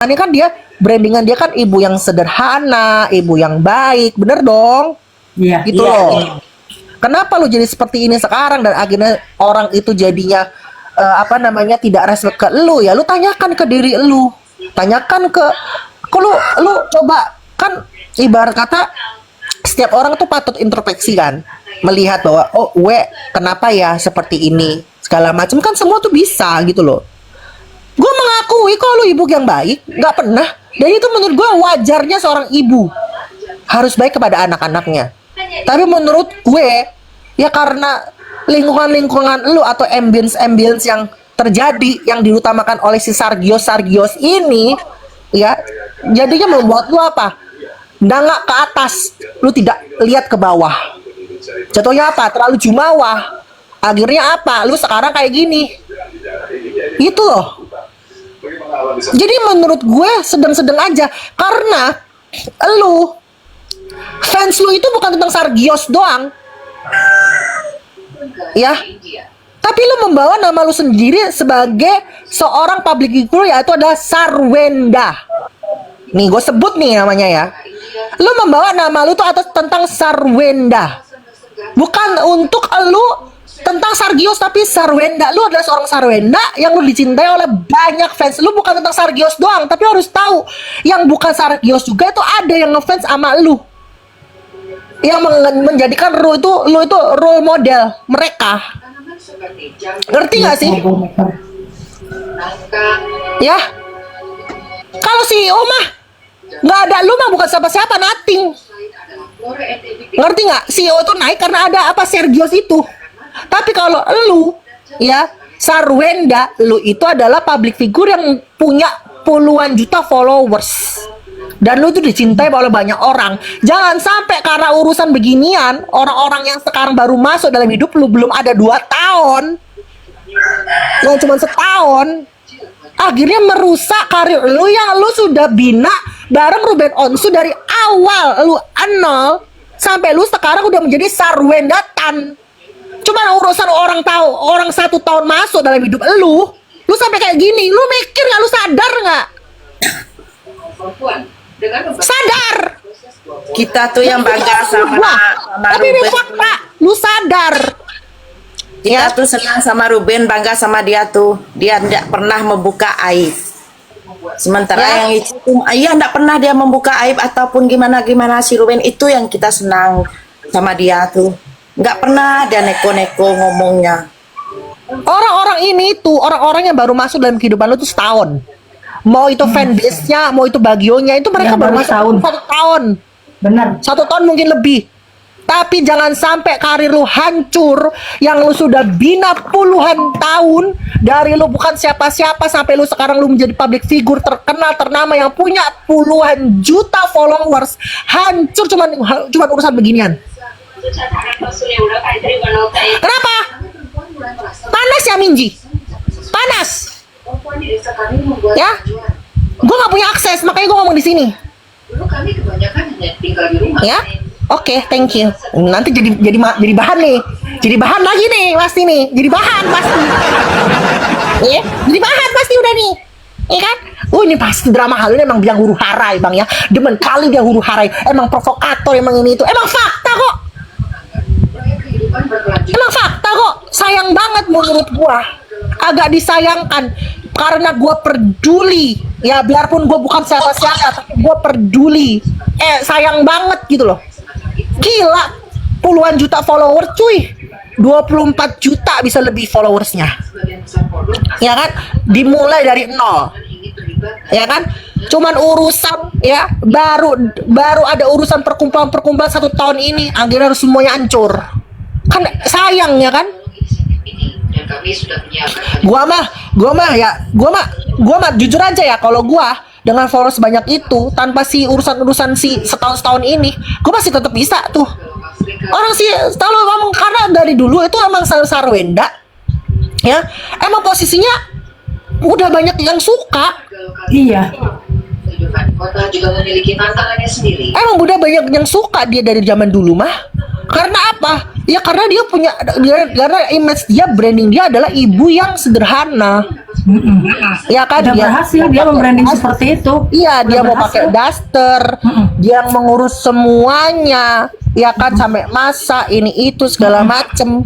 Ini kan dia brandingan dia kan ibu yang sederhana, ibu yang baik, bener dong? Iya, Gitu iya, loh. iya. Kenapa lu jadi seperti ini sekarang dan akhirnya orang itu jadinya apa namanya tidak respect ke lu ya? Lu tanyakan ke diri lu, tanyakan ke lu coba kan ibarat kata setiap orang tuh patut introspeksi kan, melihat bahwa oh gue kenapa ya seperti ini segala macam kan semua tuh bisa gitu loh. Gue mengakui kok lu ibu yang baik, nggak pernah. Dan itu menurut gue wajarnya seorang ibu harus baik kepada anak-anaknya. Tapi menurut gue ya karena lingkungan-lingkungan lu atau ambience-ambience yang terjadi yang diutamakan oleh si Sargios ini ya jadinya membuat lu apa? Nggak ke atas, lu tidak lihat ke bawah. Jatuhnya apa? Terlalu jumawa. Akhirnya apa? Lu sekarang kayak gini. Itu loh. Jadi menurut gue sedang-sedang aja karena lu fans lu itu bukan tentang Sargios doang. Ya. Tapi lu membawa nama lu sendiri sebagai seorang public figure yaitu adalah Sarwenda. Nih gue sebut nih namanya ya. Lu membawa nama lu tuh atas tentang Sarwenda. Bukan untuk lu tentang Sargios tapi Sarwenda. Lu adalah seorang Sarwenda yang lu dicintai oleh banyak fans. Lu bukan tentang Sargios doang, tapi harus tahu yang bukan Sargios juga itu ada yang ngefans sama lu. Yang menjadikan lu itu role model mereka. Ngerti gak sih? Ya. Kalau CEO mah nggak ada lu mah bukan siapa-siapa, nothing. Ngerti nggak? CEO itu naik karena ada apa Sergios itu. Tapi kalau lu ya Sarwenda, lu itu adalah public figure yang punya puluhan juta followers. Dan lu tuh dicintai oleh banyak orang. Jangan sampai karena urusan beginian, orang-orang yang sekarang baru masuk dalam hidup lu belum ada 2 tahun, yang cuma setahun, akhirnya merusak karir lu yang lu sudah bina bareng Ruben Onsu dari awal lu nol sampai lu sekarang udah menjadi Sarwendatan. Cuman urusan orang 1 tahun masuk dalam hidup lu sampai kayak gini, lu mikir nggak, lu sadar nggak? Sadar. Kita tuh yang bangga sama Tapi ini Ruben. fakta, lu sadar. Kita tuh senang sama Ruben, bangga sama dia tuh. Dia tidak pernah membuka aib. Sementara Ya. yang itu, iya tidak pernah dia membuka aib ataupun gimana si Ruben itu yang kita senang sama dia tuh. Nggak pernah dia neko-neko ngomongnya. Orang-orang ini tuh orang-orang yang baru masuk dalam kehidupan lu tuh setahun. Mau itu fanbase-nya, mau itu bagionya, itu mereka Yang baru baru masuk setahun. 1 tahun. Benar. 1 tahun mungkin lebih. Tapi jangan sampai karir lu hancur yang lu sudah bina puluhan tahun dari lu bukan siapa-siapa sampai lu sekarang lu menjadi public figure terkenal ternama yang punya puluhan juta followers, hancur cuman urusan beginian. Kenapa? Panas ya Minji? Panas. Ya? Gue nggak punya akses makanya gue ngomong di sini. Dulu kami kebanyakan hanya tinggal di rumah. Ya? Oke, thank you. Nanti jadi bahan nih. Jadi bahan lagi nih pasti nih. Jadi bahan pasti. Ya, jadi bahan pasti udah nih. Iya kan? Oh ini pasti drama hal ini emang biang huru harai bang ya. Demen kali dia huru harai. Emang provokator emang ini itu. Emang fakta kok. Kehidupan berkelanjutan. Emang fakta kok. Sayang banget menurut gua. Agak disayangkan karena gua peduli. Ya biarpun gua bukan siapa-siapa tapi gua peduli. Sayang banget gitu loh. Gila, puluhan juta follower cuy. 24 juta bisa lebih followersnya. Sebagian besar produk Ya kan? Dimulai dari nol. ingin terlibat Ya kan? Cuman urusan ya baru ada urusan perkumpulan 1 tahun ini akhirnya harus semuanya hancur. Kan sayang ya kan? inisiatif ini dan kami sudah menyiapkan Gua mah jujur aja ya kalau gua dengan followers sebanyak itu tanpa si urusan si setahun ini gua masih tetap bisa tuh. Orang sih selalu ngomong karena dari dulu itu emang Sarwenda ya emang posisinya udah banyak yang suka. Iya. kehidupan kota juga memiliki tantangannya sendiri. Emang udah banyak yang suka dia dari zaman dulu mah. Karena apa? Ya karena dia punya karena image dia, branding dia adalah ibu yang sederhana. Ya kan Udah berhasil dia membranding seperti itu. Iya, dia Udah mau berhasil. pakai daster, dia yang mengurus semuanya, ya kan sampai masak ini itu segala macem.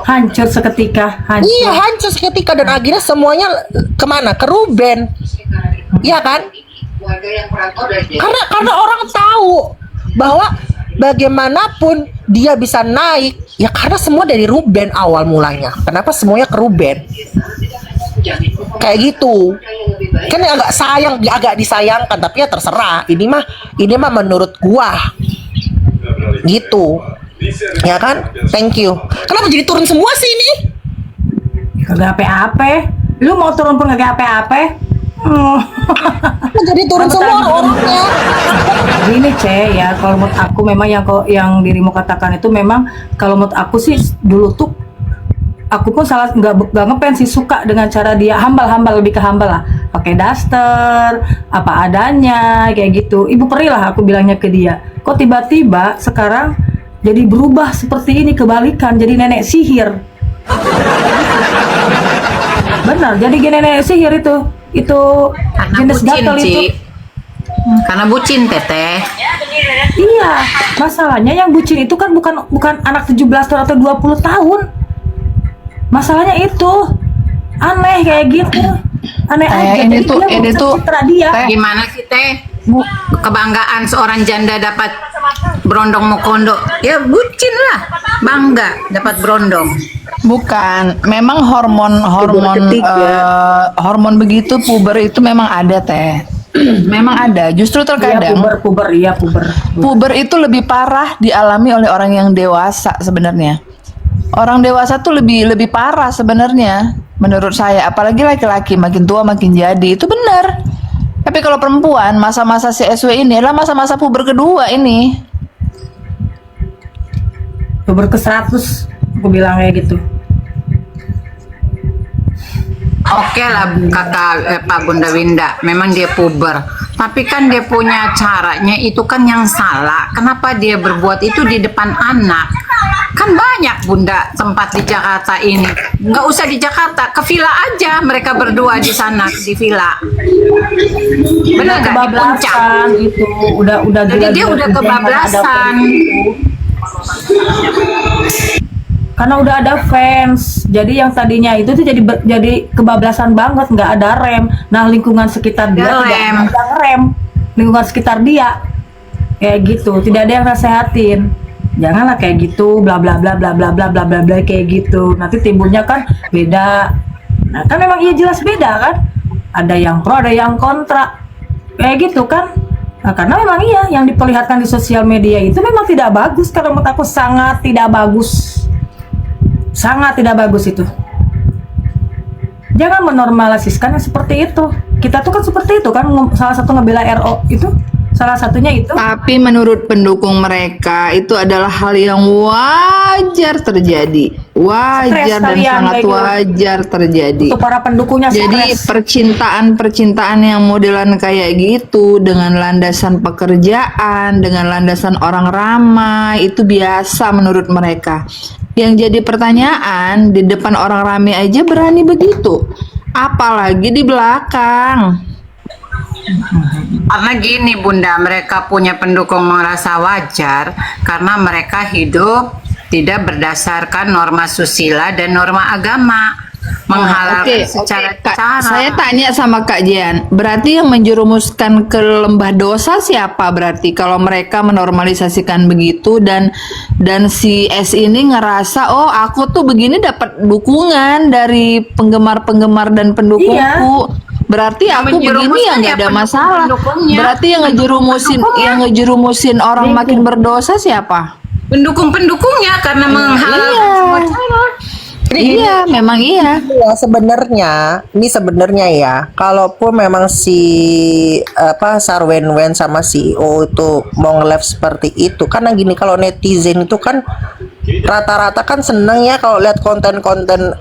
Hancur seketika, hancur. Iya, hancur seketika dan akhirnya semuanya kemana? Ke Ruben. Iya kan? Warga yang merantau dari Karena orang tahu bahwa bagaimanapun dia bisa naik, ya karena semua dari Ruben awal mulanya. Kenapa semuanya ke Ruben? Kayak gitu. Kan agak disayangkan, tapi ya terserah. Ini mah menurut gua gitu. Ya kan? Thank you. Kenapa jadi turun semua sih ini? Kagak apa-apa. Lu mau turun pun kagak apa-apa. Kenapa jadi turun semua orangnya? Gini ya, kalau menurut aku memang yang dirimu katakan itu memang kalau menurut aku sih dulu tuh aku pun salah nggak ngefans sih, suka dengan cara dia hambal lebih ke hambal lah, pakai daster apa adanya kayak gitu. Ibu peri lah aku bilangnya ke dia. Kok tiba-tiba sekarang jadi berubah seperti ini, kebalikan jadi nenek sihir. Benar, jadi nenek sihir itu Karena jenis bucin, gatel itu. Ci. Karena bucin, Teteh. Iya, masalahnya yang bucin itu kan bukan anak 17 tahun atau 20 tahun. Masalahnya itu aneh kayak gitu. Aneh aja. ini Jadi tuh- dia ini merusak tuh- citra dia. Gimana sih, Teh? Kebanggaan seorang janda dapat berondong mukondo. Ya bucin lah. Bangga dapat berondong. Bukan, memang hormon hormon begitu puber itu memang ada teh. Memang ada. Justru Iya, terkadang puber. puber itu lebih parah dialami oleh orang yang dewasa sebenarnya. Orang dewasa tuh lebih parah sebenarnya menurut saya. Apalagi laki-laki makin tua makin jadi, itu benar. Tapi kalau perempuan masa-masa CSW ini adalah masa-masa puber kedua ini. Puber ke 100, aku bilang kayak gitu. Oke lah Pak Bunda Winda, memang dia puber. Tapi kan dia punya caranya itu kan yang salah. Kenapa dia berbuat itu di depan anak? Kan banyak Bunda tempat di Jakarta ini. Nggak usah di Jakarta, ke villa aja mereka berdua di sana di villa. Benar nggak, di puncak? Kebablasan itu udah Jadi gila-gila dia udah kerja, kebablasan. Karena udah ada fans, jadi yang tadinya itu tuh jadi kebablasan banget, nggak ada rem. Nah lingkungan sekitar dia Nggak tidak rem. ada rem, lingkungan sekitar dia kayak gitu, tidak ada yang nasehatin. Janganlah kayak gitu, bla bla bla bla bla bla bla bla bla kayak gitu. Nanti timbulnya kan beda. Nah kan memang iya jelas beda kan. Ada yang pro, ada yang kontra, kayak gitu kan. Nah, karena memang iya yang diperlihatkan di sosial media itu memang tidak bagus. Kalau menurut aku sangat tidak bagus. Sangat tidak bagus itu. Jangan menormalisasikan yang seperti itu. Kita tuh kan seperti itu kan, salah satu ngebela RO itu, salah satunya itu. Tapi menurut pendukung mereka itu adalah hal yang wajar terjadi. Wajar Stres dan kalian, sangat kayak gitu. wajar terjadi. Untuk para pendukungnya Jadi stres. percintaan yang modelan kayak gitu dengan landasan pekerjaan, dengan landasan orang ramai itu biasa menurut mereka. Yang jadi pertanyaan, di depan orang ramai aja berani begitu, apalagi di belakang. Karena gini Bunda, mereka punya pendukung merasa wajar karena mereka hidup tidak berdasarkan norma susila dan norma agama, menghalalkan secara Kak, cara. saya tanya sama Kak Jian, berarti yang menjerumuskan ke lembah dosa siapa berarti kalau mereka menormalisasikan begitu dan si S ini ngerasa oh aku tuh begini dapat dukungan dari penggemar-penggemar dan pendukungku. Berarti Yang aku begini ya menjerumuskan nggak ya ada masalah. pendukung-pendukungnya. Berarti yang ngejerumusin orang makin berdosa siapa? Pendukung-pendukungnya karena menghalalkan Iya. semua cara. Iya, memang iya. Ya sebenarnya ya, kalaupun memang si Sarwenwen sama CEO itu mau nge-live seperti itu, karena gini, kalau netizen itu kan rata-rata kan seneng ya kalau lihat konten-konten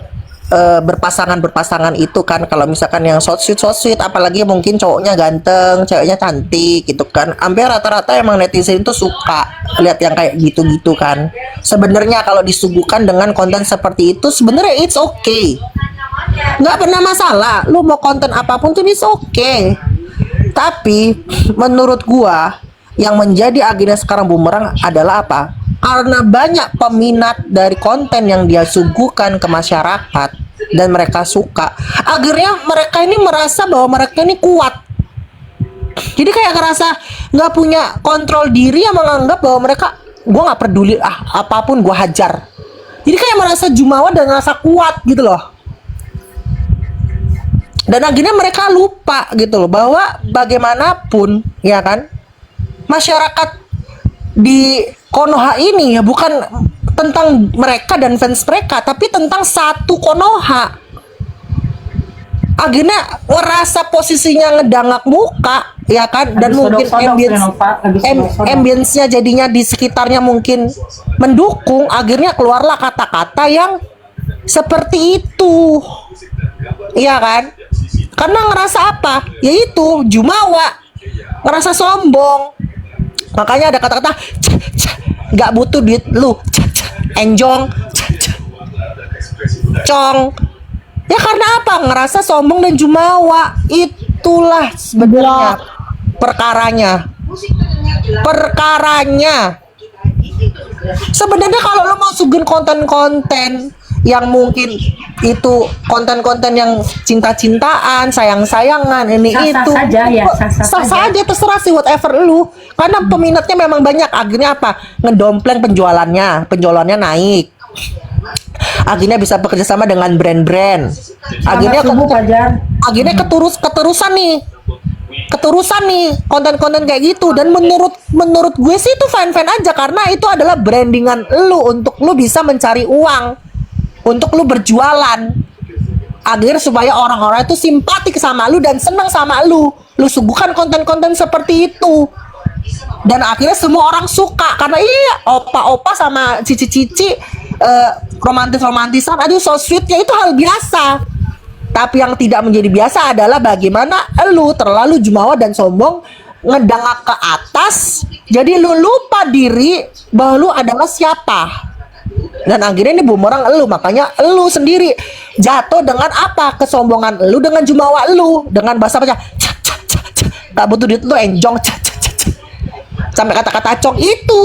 berpasangan itu kan. Kalau misalkan yang so sweet, apalagi mungkin cowoknya ganteng, ceweknya cantik gitu kan, hampir rata-rata emang netizen itu suka lihat yang kayak gitu-gitu kan. Sebenarnya kalau disuguhkan dengan konten seperti itu sebenarnya it's okay. nggak pernah masalah. Lu mau konten apapun tuh is oke. Tapi menurut gua yang menjadi agenda sekarang bumerang adalah apa? Karena banyak peminat dari konten yang dia suguhkan ke masyarakat dan mereka suka. Akhirnya mereka ini merasa bahwa mereka ini kuat. Jadi kayak ngerasa nggak punya kontrol diri, yang menganggap bahwa mereka, gua nggak peduli apapun gua hajar. Jadi kayak merasa jumawa dan ngerasa kuat gitu loh. Dan akhirnya mereka lupa gitu loh bahwa bagaimanapun ya kan, masyarakat di Konoha ini ya bukan tentang mereka dan fans mereka, tapi tentang satu Konoha. Akhirnya ngerasa posisinya ngedangak muka ya kan, dan mungkin ambience-nya jadinya di sekitarnya mungkin mendukung, akhirnya keluarlah kata-kata yang seperti itu. Iya kan? Karena ngerasa apa? Yaitu jumawa, ngerasa sombong. Makanya ada kata-kata nggak butuh duit lu, enjong, cong. Ya karena apa? Ngerasa sombong dan jumawa. Itulah sebenarnya perkaranya. Sebenarnya kalau lo mau sugun konten-konten yang mungkin itu konten-konten yang cinta-cintaan, sayang-sayangan, ini Sah-sah itu saja ya, sah saja, terserah sih whatever lu. Karena peminatnya memang banyak, akhirnya apa? Ngedompleng penjualannya naik. Akhirnya bisa bekerja sama dengan brand-brand. Akhirnya keterusan nih konten-konten kayak gitu. Dan menurut gue sih itu fine-fine aja, karena itu adalah brandingan lu untuk lu bisa mencari uang, untuk lu berjualan, agar supaya orang-orang itu simpatik sama lu dan senang sama lu. Lu suguhkan konten-konten seperti itu, dan akhirnya semua orang suka. Karena iya, opa-opa sama cici-cici romantis-romantisan, aduh so sweet, ya itu hal biasa. Tapi yang tidak menjadi biasa adalah bagaimana lu terlalu jumawa dan sombong, ngedangak ke atas, jadi lu lupa diri bahwa lu adalah siapa. Dan akhirnya ini bumerang lu, makanya lu sendiri jatuh dengan apa? Kesombongan lu, dengan jumawa lu, dengan bahasa apa? Gak butuh duit lu, enjong, sampai kata-kata cong itu.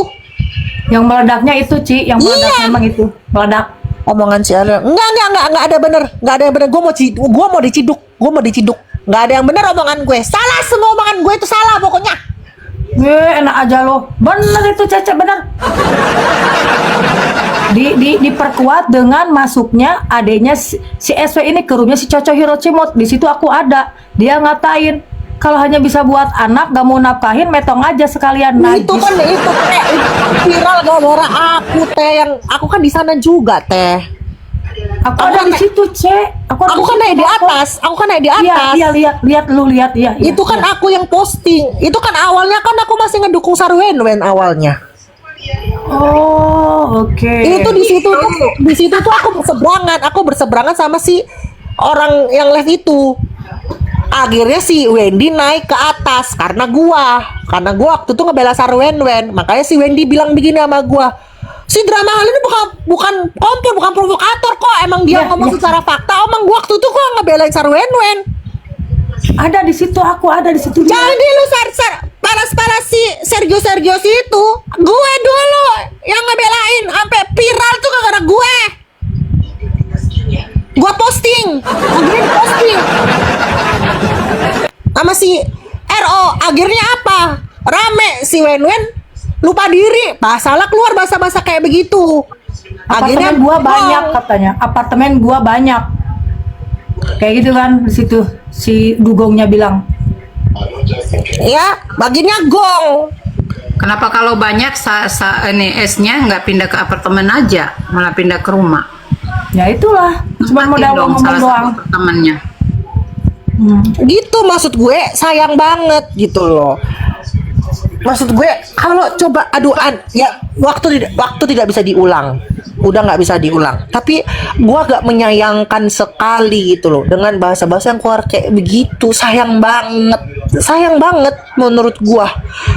Yang meledaknya itu, Ci, yang meledak memang itu meledak. Omongan si Ariel, enggak ada bener, enggak ada yang bener. Gue mau diciduk, enggak ada yang bener omongan gue. Salah, semua omongan gue itu salah pokoknya. Enak aja lo, bener itu Cece, bener. Diperkuat dengan masuknya adanya si SW ini ke rumahnya si Coco Hiroshima. Di situ aku ada, dia ngatain kalau hanya bisa buat anak, gak mau nafkahin, metong aja sekalian. Itu kan itu viral gara-gara aku kan di sana juga teh. Aku ada di situ, Cek. Aku kan naik di atas. Iya, lihat lu lihat ya. Itu kan aku yang posting. Itu kan awalnya kan aku masih ngedukung Sarwenwen awalnya. Oh, oke. Itu di situ tuh aku berseberangan sama si orang yang live itu. Akhirnya si Wendy naik ke atas karena gua waktu itu ngebela Sarwenwen. Makanya si Wendy bilang begini sama gua, si drama hal ini bukan kompor, bukan provokator kok. Emang dia ngomong secara fakta. Emang gua waktu itu gua ngebelain Sarwenwen. Ada di situ, aku ada di situ. Jadi lu palas-palas si Sergio itu, gue dulu yang ngebelain, sampai viral tuh gara-gara gue. Gua posting sama si RO. Akhirnya apa? Rame si Wenwen lupa diri, masalah keluar bahasa-bahasa kayak begitu. Akhirnya Apartemen gua banyak katanya. Apartemen gua banyak. Kayak gitu kan di situ si dugongnya bilang. ya baginya gong. Kenapa kalau banyak ini esnya nggak pindah ke apartemen aja, malah pindah ke rumah? Ya itulah, cuma modal dong ngomong salah doang. satu temannya. Gitu, maksud gue sayang banget gitu loh. Maksud gue kalau coba aduan ya, waktu tidak bisa diulang, udah nggak bisa diulang. Tapi gue agak menyayangkan sekali gitu loh dengan bahasa-bahasa yang keluar kayak begitu. Sayang banget menurut gue.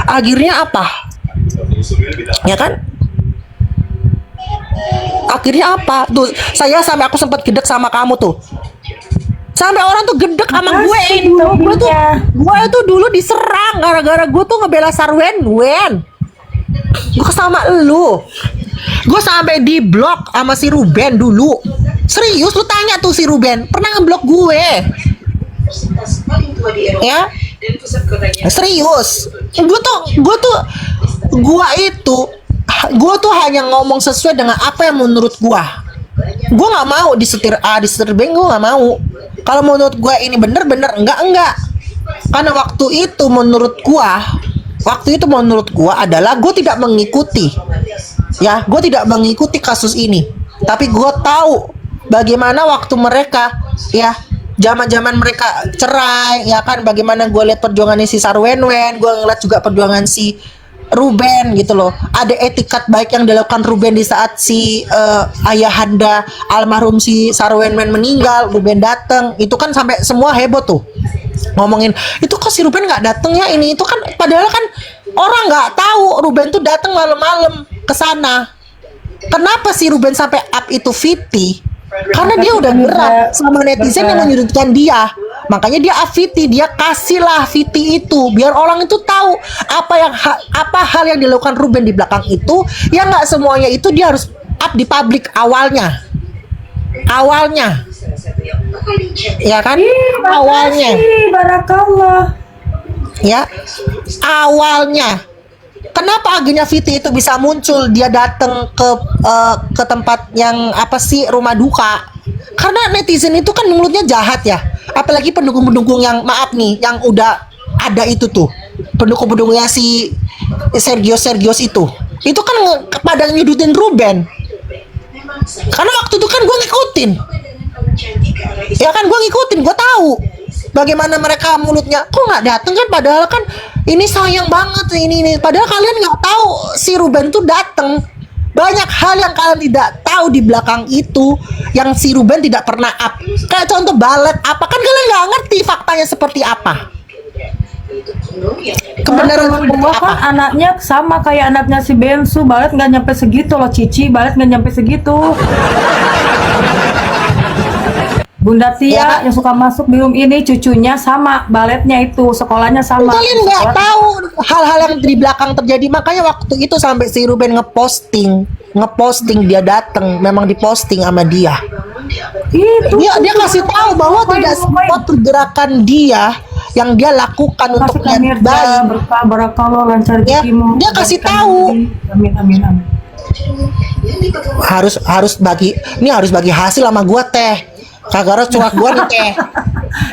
Akhirnya apa? Ya kan? Akhirnya apa? Tuh, aku sempat gedek sama kamu tuh. Sampai orang tuh gedek sama gue. Makasih Gue tuh dulu diserang gara-gara gue tuh ngebela Sarwen Wen. Gue sama lu. Gue sampai di blok sama si Ruben dulu. Serius, lu tanya tuh si Ruben pernah ngeblok gue. Persentase paling tua di Eropa Ya, dan pusat kotanya. serius. Gue tuh hanya ngomong sesuai dengan apa yang menurut gue. Gue nggak mau disetir A, disetir B, gue nggak mau. Kalau menurut gue ini bener, enggak. Karena waktu itu menurut gue adalah gue tidak mengikuti. Ya, gue tidak mengikuti kasus ini. Tapi gue tahu bagaimana waktu mereka, ya, zaman mereka cerai, ya kan, bagaimana gue lihat perjuangannya si Sarwenwen, gue ngeliat juga perjuangan si Ruben gitu loh. Ada etikat baik yang dilakukan Ruben di saat si ayahanda almarhum si Sarwenwen meninggal, Ruben datang, itu kan sampai semua heboh tuh ngomongin itu kok si Ruben nggak datang ya, ini itu kan, padahal kan orang nggak tahu Ruben tuh datang malam-malam ke sana. Kenapa si Ruben sampai up itu Viti? Karena dia udah gerak sama netizen yang menyudutkan dia. Makanya dia up Viti, dia kasihlah Viti itu biar orang itu tahu apa hal yang dilakukan Ruben di belakang itu. Ya nggak semuanya itu dia harus up di publik awalnya. Ya kan? Awalnya. Barakallah. Ya, awalnya. Kenapa akhirnya Viti itu bisa muncul? Dia datang ke tempat yang apa sih, rumah duka. Karena netizen itu kan mulutnya jahat ya. Apalagi pendukung-pendukung yang, maaf nih, yang udah ada itu tuh. Pendukung-pendukungnya si Sergios itu. Itu kan pada nyudutin Ruben. Karena waktu itu kan gue ngikutin. Ya kan, gue ngikutin, gue tahu bagaimana mereka mulutnya kok nggak datang kan, padahal kan ini sayang banget ini. Padahal kalian nggak tahu si Ruben tuh datang. Banyak hal yang kalian tidak tahu di belakang itu yang si Ruben tidak pernah up. Kayak contoh balet apa, kan kalian nggak ngerti faktanya seperti apa. Kebenaran Temen seperti gua apa. kan anaknya sama kayak anaknya si Bensu, Balet nggak nyampe segitu loh, Cici Balet nggak nyampe segitu. Bunda Tia Ya, Kak. yang suka masuk di room ini cucunya sama, Baletnya itu sekolahnya sama. Kalian nggak tahu hal-hal yang di belakang terjadi. Makanya waktu itu sampai si Ruben ngeposting dia datang, memang diposting sama dia. Itu Dia kasih tahu bahwa tidak semua pergerakan dia yang dia lakukan untuk Maksudnya niat Mirza, baik. berkah barakallah, lancar Ya, rezekimu. dia kasih tahu. Amin amin amin. Harus bagi hasil sama gua teh. Kagak harus cuak gua nih teh.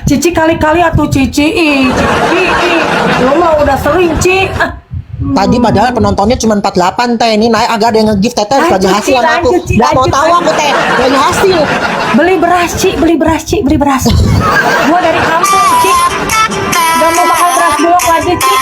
Cici kali-kali atuh Cici. Lu mah udah sering, Ci. Tadi padahal penontonnya cuma 48 teh. Ini naik agak ada yang nge-gift teh bagi Lanjut, hasil Ci, sama aku. lanjut, Ci, Nggak mau lanjut, tahu aku teh. Bagi hasil. Beli beras, Ci, beli beras. Gua dari kampung, Ci. Gak mau makan beras bulog lagi, Ci.